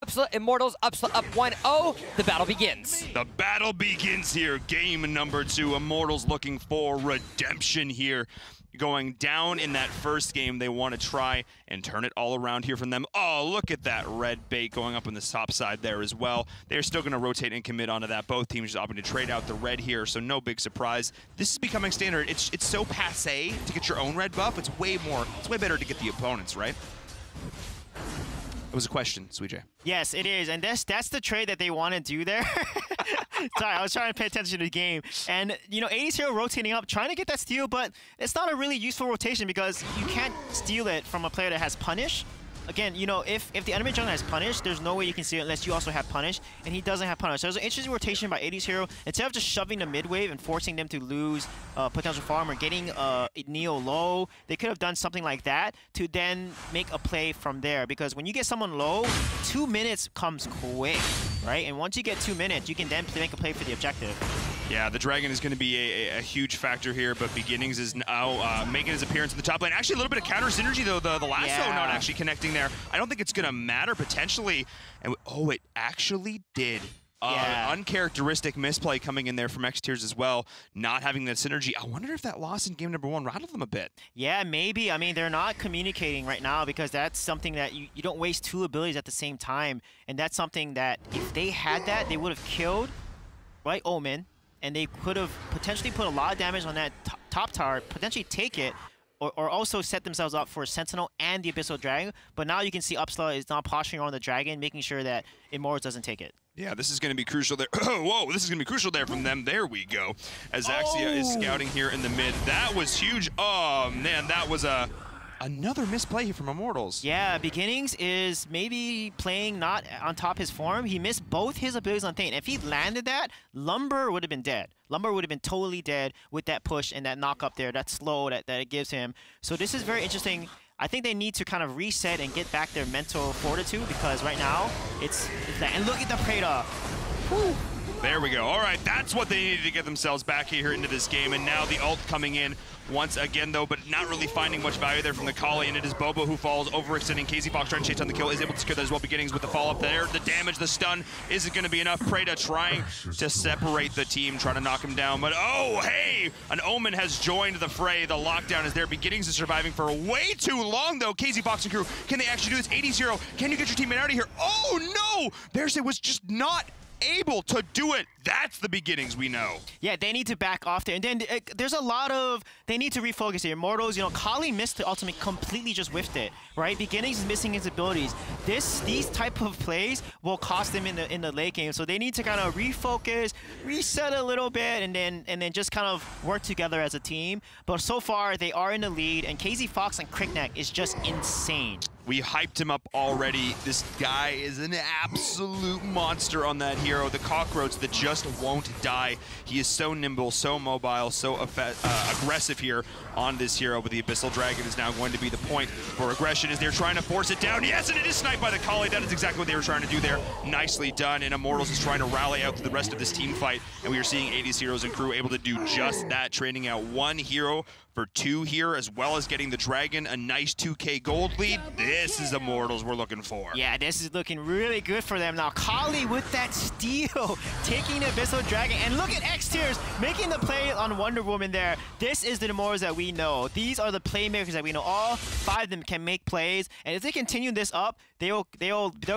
UPSLA, Immortals, UPSLA up 1-0. The battle begins. The battle begins here. Game number 2. Immortals looking for redemption here. Going down in that first game, they want to try and turn it all around here from them. Oh, look at that red bait going up on the top side there as well. They're still going to rotate and commit onto that. Both teams just opting to trade out the red here, so no big surprise. This is becoming standard. It's so passé to get your own red buff. It's way better to get the opponents, right? It was a question, Sweet J. Yes, it is, and that's the trade that they want to do there. Sorry, I was trying to pay attention to the game. And, you know, 80's hero rotating up, trying to get that steal, but it's not a really useful rotation because you can't steal it from a player that has punish. Again, you know, if the enemy jungler has punish, there's no way you can steal it unless you also have punish, and he doesn't have punish. So it was an interesting rotation by 80's hero. Instead of just shoving the mid wave and forcing them to lose potential farm or getting Neo low, they could have done something like that to then make a play from there. Because when you get someone low, 2 minutes comes quick, right? And once you get 2 minutes, you can then make a play for the objective. Yeah, the Dragon is going to be a huge factor here, but Beginnings is now making his appearance in the top lane. Actually, a little bit of counter synergy, though. The lasso not actually connecting there. I don't think it's going to matter, potentially. And oh, it actually did. Uncharacteristic misplay coming in there from X-Tiers as well, not having that synergy. I wonder if that loss in game number 1 rattled them a bit. Yeah, maybe. I mean, they're not communicating right now because that's something that you don't waste 2 abilities at the same time. And that's something that if they had that, they would have killed, right, Omen. And they could have potentially put a lot of damage on that top tower, potentially take it, or also set themselves up for a Sentinel and the Abyssal Dragon. But now you can see UPSLA is not posturing on the Dragon, making sure that Immortals doesn't take it. Yeah, this is going to be crucial there. Whoa, this is going to be crucial there from them. There we go. As Axia is scouting here in the mid. That was huge. Oh, man, that was another misplay here from Immortals. Yeah, Beginnings is maybe playing not on top his form. He missed both his abilities on Thane. If he landed that, Lumber would have been dead. Lumber would have been totally dead with that push and that knock up there, that slow that it gives him. So this is very interesting. I think they need to kind of reset and get back their mental fortitude because right now, it's that. And look at the Preda. Whew. There we go. All right, that's what they needed to get themselves back here into this game. And now the ult coming in once again, though, but not really finding much value there from the Kali. And it is Bobo who falls, overextending. KZ Fox trying to chase on the kill, is able to secure that as well. Beginnings with the follow-up there. The damage, the stun isn't going to be enough. Preda trying to separate the team, trying to knock him down. But, oh, hey, an Omen has joined the fray. The lockdown is there. Beginnings is surviving for way too long, though. KZ Fox and crew, can they actually do this? 80-0, can you get your teammate out of here? Oh, no! Bearset was just not able to do it. That's the Beginnings we know. Yeah, they need to back off there. And then there's a lot of, they need to refocus here. Immortals, you know, Kali missed the ultimate, completely just whiffed it, right? Beginnings is missing his abilities. These type of plays will cost them in the late game. So they need to kind of refocus, reset a little bit, and then just kind of work together as a team. But so far, they are in the lead, and KZ Fox and Crickneck is just insane. We hyped him up already. This guy is an absolute monster on that hero. The cockroach that just won't die. He is so nimble, so mobile, so aggressive here on this hero. But the Abyssal Dragon is now going to be the point for aggression as they're trying to force it down. Yes, and it is sniped by the Kali. That is exactly what they were trying to do there. Nicely done. And Immortals is trying to rally out to the rest of this team fight. And we are seeing 80's heroes and crew able to do just that, trading out 1 hero for 2 here, as well as getting the Dragon a nice 2K gold lead. This is Immortals we're looking for. Yeah, this is looking really good for them. Now, Kali with that steal, taking the Abyssal Dragon, and look at X-Tiers making the play on Wonder Woman there. This is the Immortals that we know. These are the playmakers that we know. All 5 of them can make plays, and if they continue this up, they'll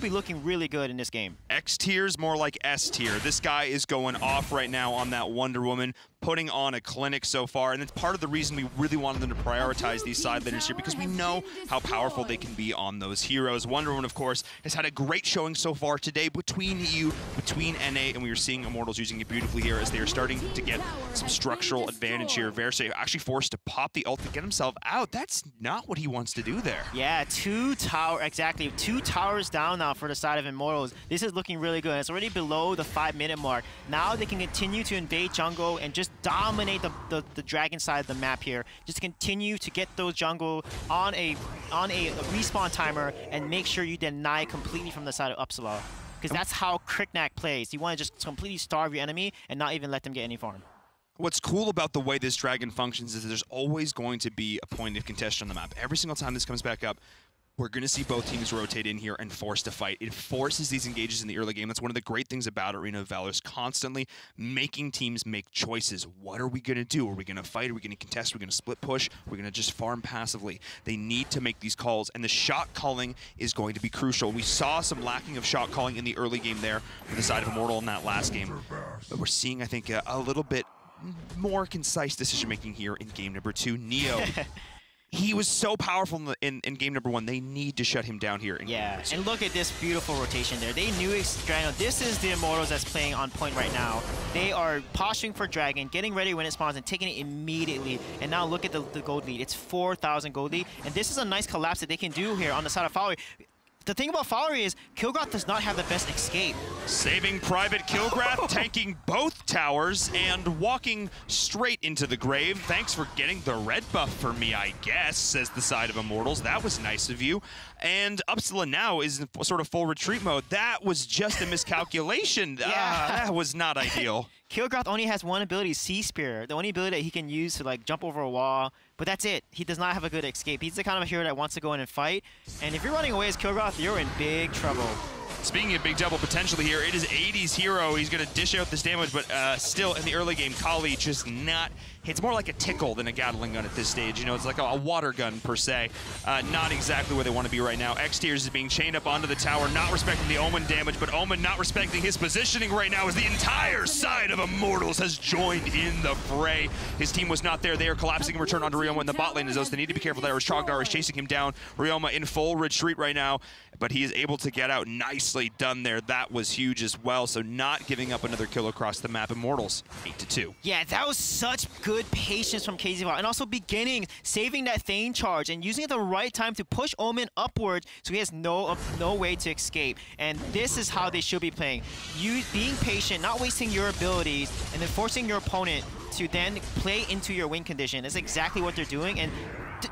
be looking really good in this game. X-Tiers, more like S-Tier. This guy is going off right now on that Wonder Woman, putting on a clinic so far, and it's part of the reason we really wanted them to prioritize these side laners here, because we know how powerful they can be on those heroes. Wonder Woman, of course, has had a great showing so far today between NA, and we are seeing Immortals using it beautifully here as they are starting to get some structural advantage here. Verse actually forced to pop the ult to get himself out. That's not what he wants to do there. Yeah, 2 towers down now for the side of Immortals. This is looking really good. It's already below the 5-minute mark. Now they can continue to invade jungle and just dominate the Dragon side of the map here. Just continue to get those jungle on a respawn timer and make sure you deny completely from the side of UPSLA. Because that's how Crickneck plays. You want to just completely starve your enemy and not even let them get any farm. What's cool about the way this Dragon functions is that there's always going to be a point of contention on the map. Every single time this comes back up, we're going to see both teams rotate in here and force to fight. It forces these engages in the early game. That's one of the great things about Arena of Valor, is constantly making teams make choices. What are we going to do? Are we going to fight? Are we going to contest? Are we going to split push? Are we going to just farm passively? They need to make these calls, and the shot calling is going to be crucial. We saw some lacking of shot calling in the early game there for the side of Immortal in that last game. But we're seeing, I think, a little bit more concise decision-making here in game number 2. Neo. He was so powerful in game number 1. They need to shut him down here. Yeah, and look at this beautiful rotation there. They knew this is the Immortals that's playing on point right now. They are posturing for Dragon, getting ready when it spawns, and taking it immediately. And now look at the gold lead. It's 4,000 gold lead. And this is a nice collapse that they can do here on the side of Valor. The thing about Valor is Kilgrath does not have the best escape. Saving Private Kilgrath, tanking both towers, and walking straight into the grave. Thanks for getting the red buff for me, I guess, says the side of Immortals. That was nice of you. And UPSLA now is in sort of full retreat mode. That was just a miscalculation. That was not ideal. Kilgrath only has one ability, Sea Spear. The only ability that he can use to like jump over a wall, but that's it. He does not have a good escape. He's the kind of a hero that wants to go in and fight. And if you're running away as Kilgrath, you're in big trouble. Speaking of big double potentially here, it is 80's hero. He's going to dish out this damage, but still in the early game, Kali just not... It's more like a tickle than a Gatling gun at this stage. You know, it's like a water gun per se. Not exactly where they want to be right now. X-Tiers is being chained up onto the tower, not respecting the Omen damage, but Omen not respecting his positioning right now as the entire side of Immortals has joined in the fray. His team was not there. They are collapsing in return onto Ryoma in the bot lane as those. They need to be careful there as Trogdar is chasing him down. Ryoma in full retreat right now, but he is able to get out. Nicely done there. That was huge as well. So not giving up another kill across the map. Immortals 8-2. Yeah, that was such good patience from KZ, and also saving that Thane charge and using it at the right time to push Omen upwards so he has no way to escape. And this is how they should be playing. You being patient, not wasting your abilities, and then forcing your opponent to then play into your win condition. That's exactly what they're doing, and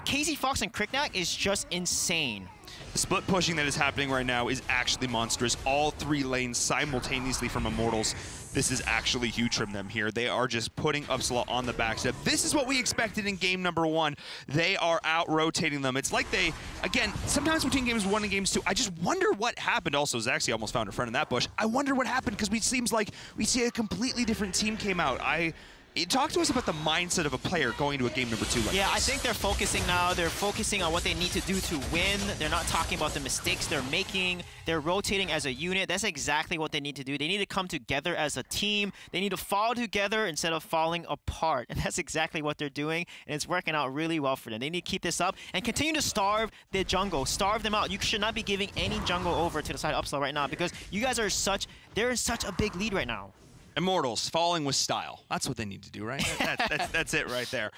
KZ Fox and Kriknak is just insane. The split pushing that is happening right now is actually monstrous. All 3 lanes simultaneously from Immortals. This is actually huge from them here. They are just putting UPSLA on the backstep. This is what we expected in game number 1. They are out-rotating them. It's like they, again, sometimes between games 1 and games 2, I just wonder what happened. Also, Zaxi almost found a friend in that bush. I wonder what happened because it seems like we see a completely different team came out. Talk to us about the mindset of a player going into a game number 2 like this. I think they're focusing now. They're focusing on what they need to do to win. They're not talking about the mistakes they're making. They're rotating as a unit. That's exactly what they need to do. They need to come together as a team. They need to fall together instead of falling apart. And that's exactly what they're doing. And it's working out really well for them. They need to keep this up and continue to starve the jungle. Starve them out. You should not be giving any jungle over to the side of UPSLA right now because you guys are they're in such a big lead right now. Immortals, falling with style. That's what they need to do, right? That's it right there.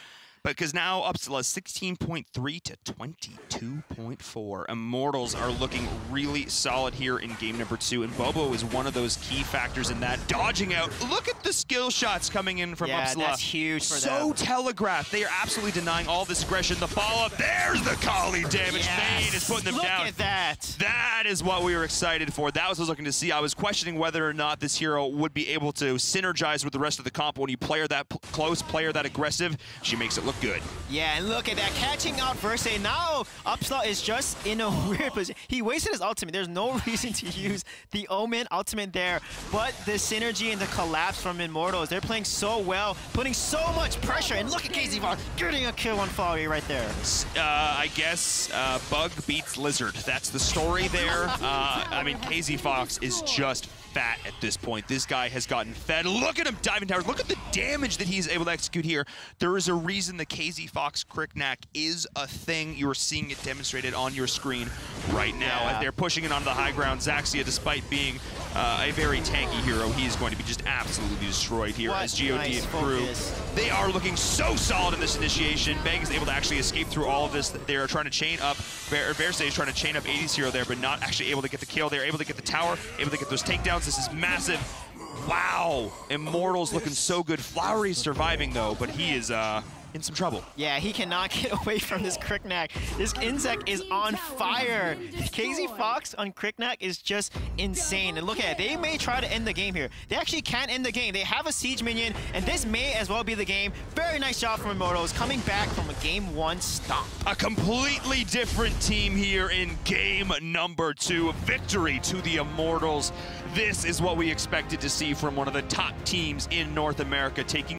Because now UPSLA 16.3 to 22.4. Immortals are looking really solid here in game number 2, and Bobo is one of those key factors in that. Dodging out. Look at the skill shots coming in from UPSLA. That's huge for them. So telegraphed. They are absolutely denying all this aggression. The follow-up. There's the Kali damage. Thane is putting them down. Look at that. That is what we were excited for. That was what I was looking to see. I was questioning whether or not this hero would be able to synergize with the rest of the comp. When you player that close, player that aggressive, she makes it look good. Yeah, and look at that, catching out Verse. Now UPSLA is just in a weird position. He wasted his ultimate. There's no reason to use the Omen ultimate there, but the synergy and the collapse from Immortals, they're playing so well, putting so much pressure, and look at KZ Fox getting a kill on Valor right there. I guess Bug beats Lizard. That's the story there. I mean, KZ Fox is just fat at this point. This guy has gotten fed. Look at him diving towers. Look at the damage that he's able to execute here. There is a reason the KZ Fox Kriknak is a thing. You are seeing it demonstrated on your screen right now. Yeah. They're pushing it onto the high ground. Zaxia, despite being a very tanky hero, he is going to be just absolutely destroyed here as GOD and crew. They are looking so solid in this initiation. Bang is able to actually escape through all of this. They are trying to chain up. Verse is trying to chain up 80's hero there, but not actually able to get the kill. They're able to get the tower, able to get those takedowns. This is massive. Wow, Immortals looking so good. Flowery's surviving though, but he is in some trouble. Yeah, he cannot get away from this Cricknack. This insect is on fire. KZ Fox on Cricknack is just insane. And look at it, they may try to end the game here. They actually can end the game. They have a siege minion, and this may as well be the game. Very nice job from Immortals, coming back from a game 1 stomp. A completely different team here in game number 2. Victory to the Immortals. This is what we expected to see from one of the top teams in North America, taking